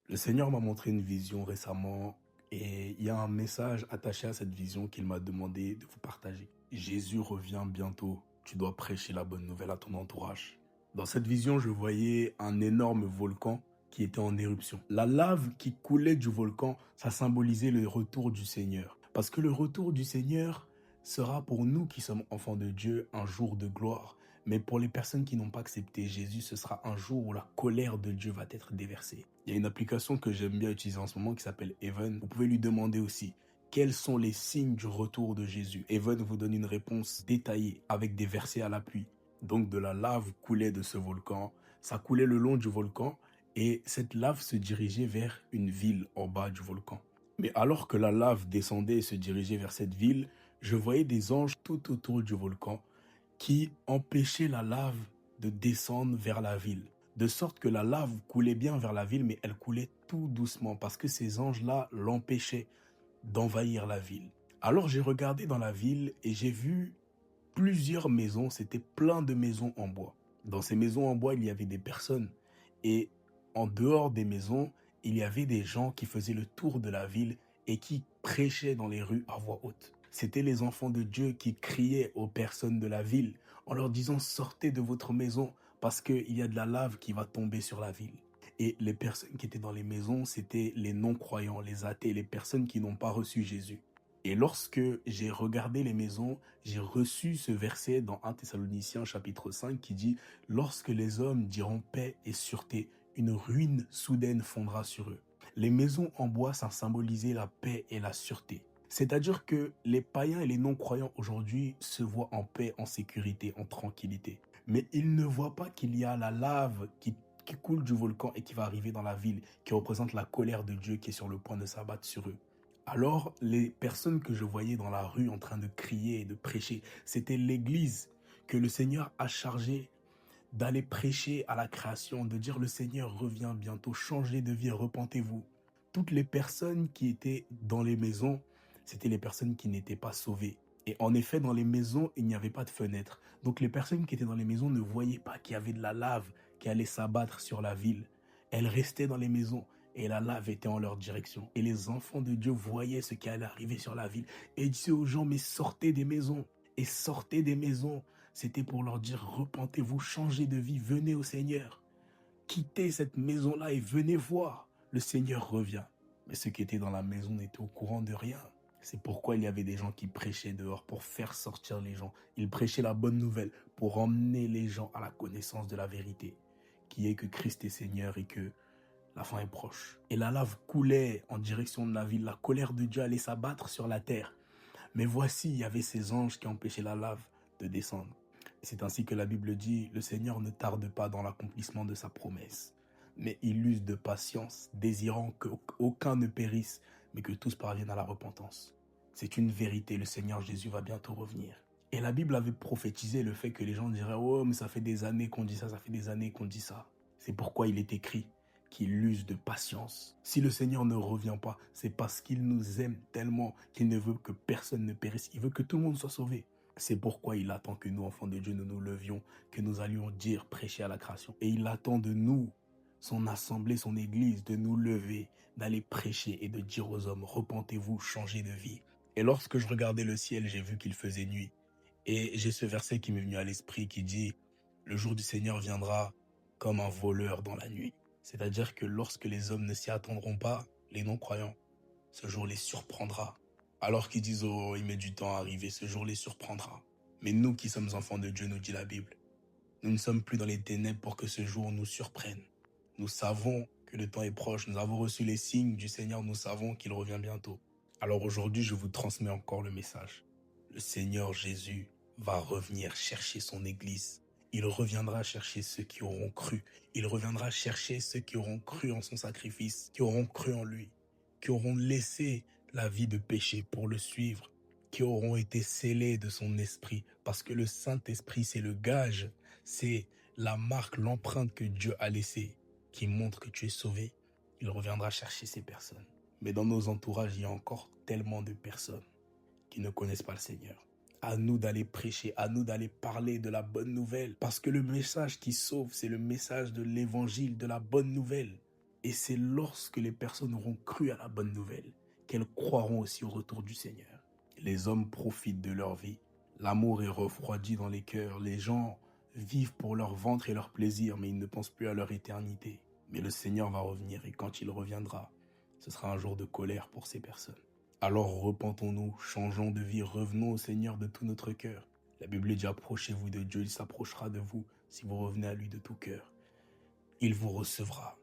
Le Seigneur m'a montré une vision récemment et il y a un message attaché à cette vision qu'il m'a demandé de vous partager. Jésus revient bientôt. Tu dois prêcher la bonne nouvelle à ton entourage. Dans cette vision, je voyais un énorme volcan qui était en éruption. La lave qui coulait du volcan, ça symbolisait le retour du Seigneur. Parce que le retour du Seigneur sera pour nous qui sommes enfants de Dieu un jour de gloire. Mais pour les personnes qui n'ont pas accepté Jésus, ce sera un jour où la colère de Dieu va être déversée. Il y a une application que j'aime bien utiliser en ce moment qui s'appelle Even. Vous pouvez lui demander aussi quels sont les signes du retour de Jésus. Even vous donne une réponse détaillée avec des versets à l'appui. Donc de la lave coulait de ce volcan. Ça coulait le long du volcan et cette lave se dirigeait vers une ville en bas du volcan. Mais alors que la lave descendait et se dirigeait vers cette ville, je voyais des anges tout autour du volcan qui empêchait la lave de descendre vers la ville. De sorte que la lave coulait bien vers la ville, mais elle coulait tout doucement parce que ces anges-là l'empêchaient d'envahir la ville. Alors j'ai regardé dans la ville et j'ai vu plusieurs maisons, c'était plein de maisons en bois. Dans ces maisons en bois, il y avait des personnes et en dehors des maisons, il y avait des gens qui faisaient le tour de la ville et qui prêchaient dans les rues à voix haute. C'étaient les enfants de Dieu qui criaient aux personnes de la ville en leur disant sortez de votre maison parce qu'il y a de la lave qui va tomber sur la ville. Et les personnes qui étaient dans les maisons, c'était les non-croyants, les athées, les personnes qui n'ont pas reçu Jésus. Et lorsque j'ai regardé les maisons, j'ai reçu ce verset dans 1 Thessaloniciens chapitre 5 qui dit « Lorsque les hommes diront paix et sûreté, une ruine soudaine fondra sur eux. » Les maisons en bois, ça symbolisait la paix et la sûreté. C'est-à-dire que les païens et les non-croyants aujourd'hui se voient en paix, en sécurité, en tranquillité. Mais ils ne voient pas qu'il y a la lave qui coule du volcan et qui va arriver dans la ville, qui représente la colère de Dieu qui est sur le point de s'abattre sur eux. Alors, les personnes que je voyais dans la rue en train de crier et de prêcher, c'était l'église que le Seigneur a chargé d'aller prêcher à la création, de dire le Seigneur revient bientôt, changez de vie, repentez-vous. Toutes les personnes qui étaient dans les maisons, c'était les personnes qui n'étaient pas sauvées. Et en effet, dans les maisons, il n'y avait pas de fenêtres. Donc les personnes qui étaient dans les maisons ne voyaient pas qu'il y avait de la lave qui allait s'abattre sur la ville. Elles restaient dans les maisons et la lave était en leur direction. Et les enfants de Dieu voyaient ce qui allait arriver sur la ville et disaient aux gens, mais sortez des maisons. Et sortez des maisons. C'était pour leur dire, repentez-vous, changez de vie, venez au Seigneur. Quittez cette maison-là et venez voir. Le Seigneur revient. Mais ceux qui étaient dans la maison n'étaient au courant de rien. C'est pourquoi il y avait des gens qui prêchaient dehors pour faire sortir les gens. Ils prêchaient la bonne nouvelle pour emmener les gens à la connaissance de la vérité, qui est que Christ est Seigneur et que la fin est proche. Et la lave coulait en direction de la ville. La colère de Dieu allait s'abattre sur la terre. Mais voici, il y avait ces anges qui empêchaient la lave de descendre. C'est ainsi que la Bible dit, le Seigneur ne tarde pas dans l'accomplissement de sa promesse, mais il use de patience, désirant qu'aucun ne périsse, mais que tous parviennent à la repentance. C'est une vérité, le Seigneur Jésus va bientôt revenir. Et la Bible avait prophétisé le fait que les gens diraient « Oh, mais ça fait des années qu'on dit ça, ça fait des années qu'on dit ça. » C'est pourquoi il est écrit qu'il use de patience. Si le Seigneur ne revient pas, c'est parce qu'il nous aime tellement qu'il ne veut que personne ne périsse. Il veut que tout le monde soit sauvé. C'est pourquoi il attend que nous, enfants de Dieu, nous nous levions, que nous allions dire, prêcher à la création. Et il attend de nous, son assemblée, son église, de nous lever, d'aller prêcher et de dire aux hommes, repentez-vous, changez de vie. Et lorsque je regardais le ciel, j'ai vu qu'il faisait nuit. Et j'ai ce verset qui m'est venu à l'esprit qui dit, le jour du Seigneur viendra comme un voleur dans la nuit. C'est-à-dire que lorsque les hommes ne s'y attendront pas, les non-croyants, ce jour les surprendra. Alors qu'ils disent, oh, il met du temps à arriver, ce jour les surprendra. Mais nous qui sommes enfants de Dieu, nous dit la Bible, nous ne sommes plus dans les ténèbres pour que ce jour nous surprenne. Nous savons que le temps est proche, nous avons reçu les signes du Seigneur, nous savons qu'il revient bientôt. Alors aujourd'hui, je vous transmets encore le message. Le Seigneur Jésus va revenir chercher son Église. Il reviendra chercher ceux qui auront cru. Il reviendra chercher ceux qui auront cru en son sacrifice, qui auront cru en lui, qui auront laissé la vie de péché pour le suivre, qui auront été scellés de son esprit, parce que le Saint-Esprit, c'est le gage, c'est la marque, l'empreinte que Dieu a laissée, qui montre que tu es sauvé. Il reviendra chercher ces personnes. Mais dans nos entourages, il y a encore tellement de personnes qui ne connaissent pas le Seigneur. À nous d'aller prêcher, à nous d'aller parler de la bonne nouvelle. Parce que le message qui sauve, c'est le message de l'évangile, de la bonne nouvelle. Et c'est lorsque les personnes auront cru à la bonne nouvelle qu'elles croiront aussi au retour du Seigneur. Les hommes profitent de leur vie. L'amour est refroidi dans les cœurs. Les gens vivent pour leur ventre et leur plaisir, mais ils ne pensent plus à leur éternité. Mais le Seigneur va revenir et quand il reviendra, ce sera un jour de colère pour ces personnes. Alors repentons-nous, changeons de vie, revenons au Seigneur de tout notre cœur. La Bible dit « Approchez-vous de Dieu, il s'approchera de vous si vous revenez à lui de tout cœur. Il vous recevra. »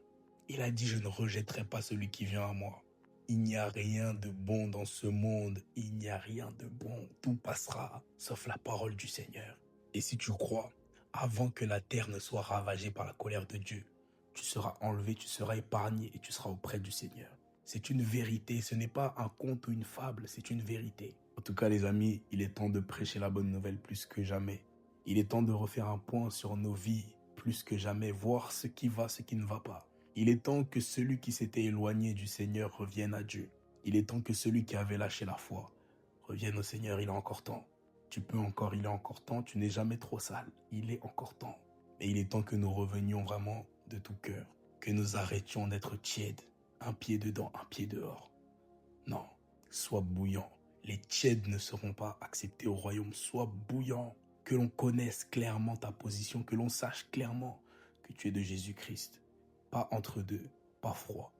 Il a dit « Je ne rejetterai pas celui qui vient à moi. » Il n'y a rien de bon dans ce monde. Il n'y a rien de bon. Tout passera, sauf la parole du Seigneur. Et si tu crois, avant que la terre ne soit ravagée par la colère de Dieu, tu seras enlevé, tu seras épargné et tu seras auprès du Seigneur. C'est une vérité, ce n'est pas un conte ou une fable, c'est une vérité. En tout cas les amis, il est temps de prêcher la bonne nouvelle plus que jamais. Il est temps de refaire un point sur nos vies plus que jamais, voir ce qui va, ce qui ne va pas. Il est temps que celui qui s'était éloigné du Seigneur revienne à Dieu. Il est temps que celui qui avait lâché la foi revienne au Seigneur, il est encore temps. Tu peux encore, il est encore temps, tu n'es jamais trop sale, il est encore temps. Mais il est temps que nous revenions vraiment de tout cœur, que nous arrêtions d'être tièdes, un pied dedans, un pied dehors. Non, sois bouillant. Les tièdes ne seront pas acceptés au royaume, sois bouillant. Que l'on connaisse clairement ta position, que l'on sache clairement que tu es de Jésus-Christ. Pas entre deux, pas froid,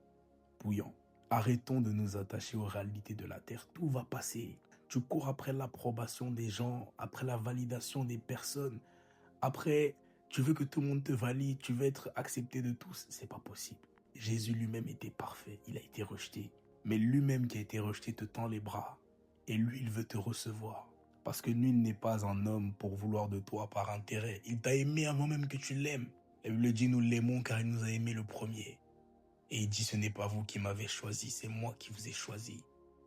bouillant. Arrêtons de nous attacher aux réalités de la terre. Tout va passer. Tu cours après l'approbation des gens, après la validation des personnes. Après, tu veux que tout le monde te valide, tu veux être accepté de tous. C'est pas possible. Jésus lui-même était parfait. Il a été rejeté. Mais lui-même qui a été rejeté te tend les bras. Et lui, il veut te recevoir. Parce que nul n'est pas un homme pour vouloir de toi par intérêt. Il t'a aimé avant même que tu l'aimes. La Bible dit, nous l'aimons car il nous a aimé le premier. Et il dit, ce n'est pas vous qui m'avez choisi, c'est moi qui vous ai choisi.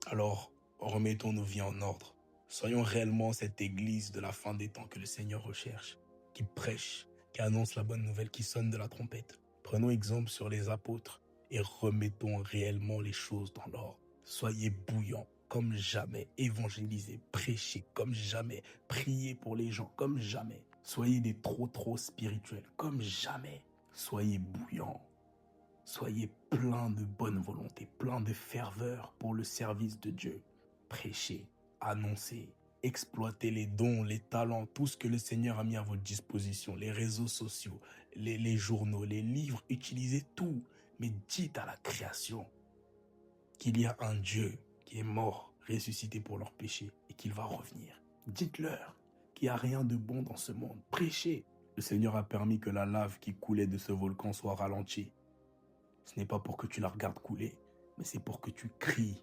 Alors, remettons nos vies en ordre. Soyons réellement cette église de la fin des temps que le Seigneur recherche, qui prêche, qui annonce la bonne nouvelle, qui sonne de la trompette. Prenons exemple sur les apôtres et remettons réellement les choses dans l'ordre. Soyez bouillants comme jamais, évangélisez, prêchez comme jamais, priez pour les gens comme jamais. Soyez des trop spirituels comme jamais. Soyez bouillants. Soyez pleins de bonne volonté, pleins de ferveur pour le service de Dieu. Prêchez, annoncez, exploitez les dons, les talents, tout ce que le Seigneur a mis à votre disposition, les réseaux sociaux, les journaux, les livres, utilisez tout. Mais dites à la création qu'il y a un Dieu qui est mort, ressuscité pour leurs péchés et qu'il va revenir. Dites-leur qu'il n'y a rien de bon dans ce monde. Prêchez. Le Seigneur a permis que la lave qui coulait de ce volcan soit ralentie. Ce n'est pas pour que tu la regardes couler, mais c'est pour que tu cries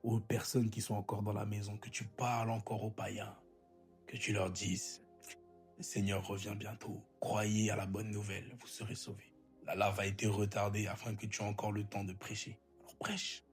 aux personnes qui sont encore dans la maison, que tu parles encore aux païens, que tu leur dises « Le Seigneur revient bientôt, croyez à la bonne nouvelle, vous serez sauvés. » La lave a été retardée afin que tu aies encore le temps de prêcher. Alors prêche.